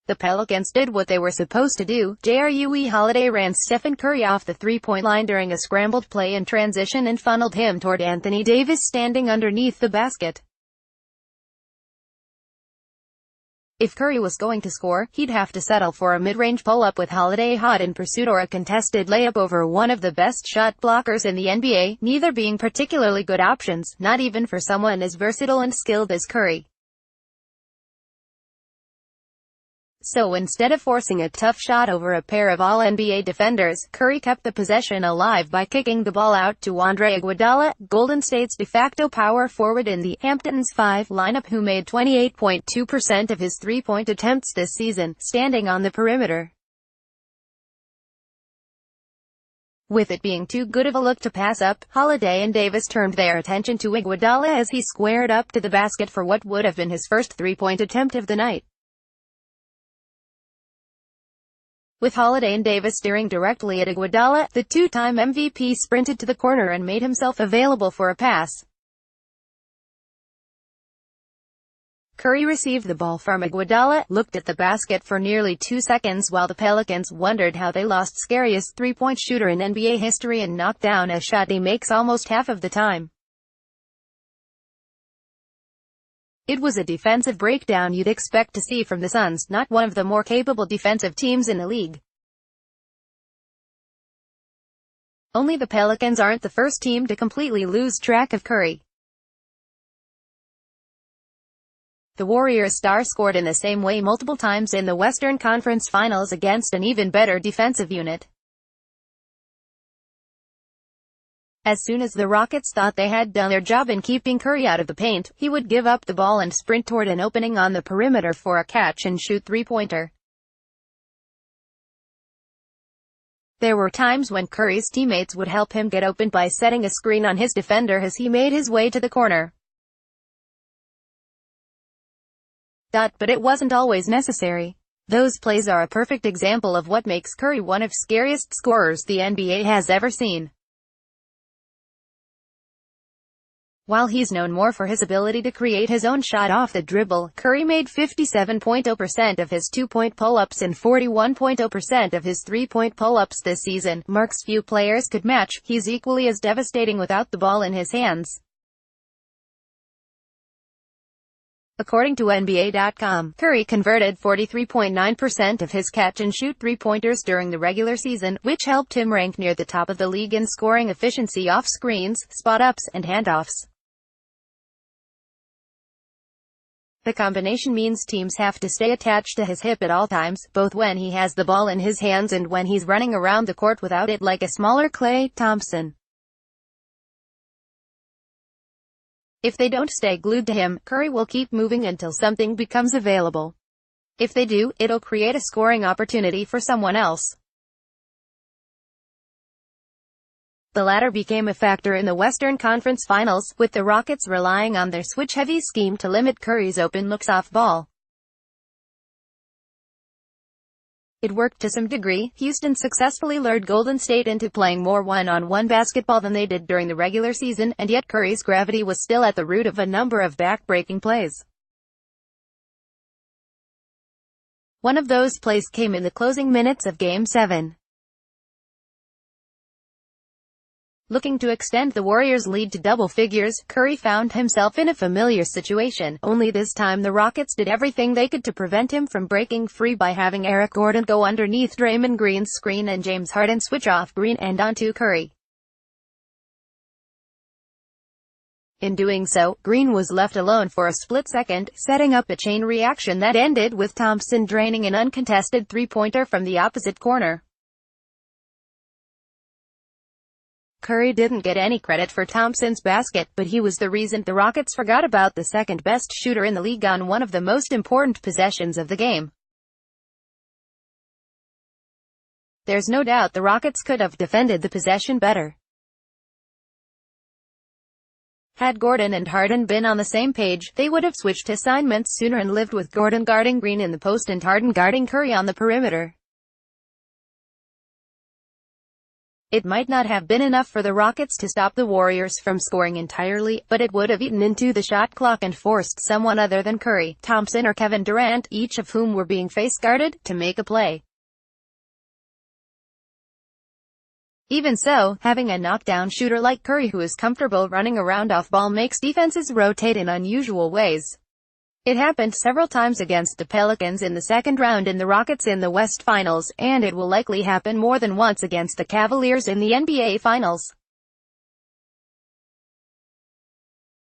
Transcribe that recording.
The Pelicans did what they were supposed to do. Jrue Holiday ran Stephen Curry off the three-point line during a scrambled play in transition and funneled him toward Anthony Davis standing underneath the basket. If Curry was going to score, he'd have to settle for a mid-range pull-up with Holiday hot in pursuit or a contested layup over one of the best shot blockers in the NBA, neither being particularly good options, not even for someone as versatile and skilled as Curry. So instead of forcing a tough shot over a pair of All-NBA defenders, Curry kept the possession alive by kicking the ball out to Andre Iguodala, Golden State's de facto power forward in the Hamptons 5 lineup, who made 28.2% of his three-point attempts this season, standing on the perimeter. With it being too good of a look to pass up, Holiday and Davis turned their attention to Iguodala as he squared up to the basket for what would have been his first three-point attempt of the night. With Holiday and Davis staring directly at Iguodala, the two-time MVP sprinted to the corner and made himself available for a pass. Curry received the ball from Iguodala, looked at the basket for nearly 2 seconds while the Pelicans wondered how they lost scariest three-point shooter in NBA history and knocked down a shot he makes almost half of the time. It was a defensive breakdown you'd expect to see from the Suns, not one of the more capable defensive teams in the league. Only the Pelicans aren't the first team to completely lose track of Curry. The Warriors star scored in the same way multiple times in the Western Conference Finals against an even better defensive unit. As soon as the Rockets thought they had done their job in keeping Curry out of the paint, he would give up the ball and sprint toward an opening on the perimeter for a catch-and-shoot three-pointer. There were times when Curry's teammates would help him get open by setting a screen on his defender as he made his way to the corner. But it wasn't always necessary. Those plays are a perfect example of what makes Curry one of the scariest scorers the NBA has ever seen. While he's known more for his ability to create his own shot off the dribble, Curry made 57.0% of his two-point pull-ups and 41.0% of his three-point pull-ups this season, marks few players could match. He's equally as devastating without the ball in his hands. According to NBA.com, Curry converted 43.9% of his catch-and-shoot three-pointers during the regular season, which helped him rank near the top of the league in scoring efficiency off screens, spot-ups, and handoffs. The combination means teams have to stay attached to his hip at all times, both when he has the ball in his hands and when he's running around the court without it like a smaller Klay Thompson. If they don't stay glued to him, Curry will keep moving until something becomes available. If they do, it'll create a scoring opportunity for someone else. The latter became a factor in the Western Conference Finals, with the Rockets relying on their switch-heavy scheme to limit Curry's open looks off ball. It worked to some degree. Houston successfully lured Golden State into playing more one-on-one basketball than they did during the regular season, and yet Curry's gravity was still at the root of a number of back-breaking plays. One of those plays came in the closing minutes of Game 7. Looking to extend the Warriors' lead to double figures, Curry found himself in a familiar situation, only this time the Rockets did everything they could to prevent him from breaking free by having Eric Gordon go underneath Draymond Green's screen and James Harden switch off Green and onto Curry. In doing so, Green was left alone for a split second, setting up a chain reaction that ended with Thompson draining an uncontested three-pointer from the opposite corner. Curry didn't get any credit for Thompson's basket, but he was the reason the Rockets forgot about the second-best shooter in the league on one of the most important possessions of the game. There's no doubt the Rockets could have defended the possession better. Had Gordon and Harden been on the same page, they would have switched assignments sooner and lived with Gordon guarding Green in the post and Harden guarding Curry on the perimeter. It might not have been enough for the Rockets to stop the Warriors from scoring entirely, but it would have eaten into the shot clock and forced someone other than Curry, Thompson or Kevin Durant, each of whom were being face-guarded, to make a play. Even so, having a knockdown shooter like Curry who is comfortable running around off-ball makes defenses rotate in unusual ways. It happened several times against the Pelicans in the second round and the Rockets in the West Finals, and it will likely happen more than once against the Cavaliers in the NBA Finals.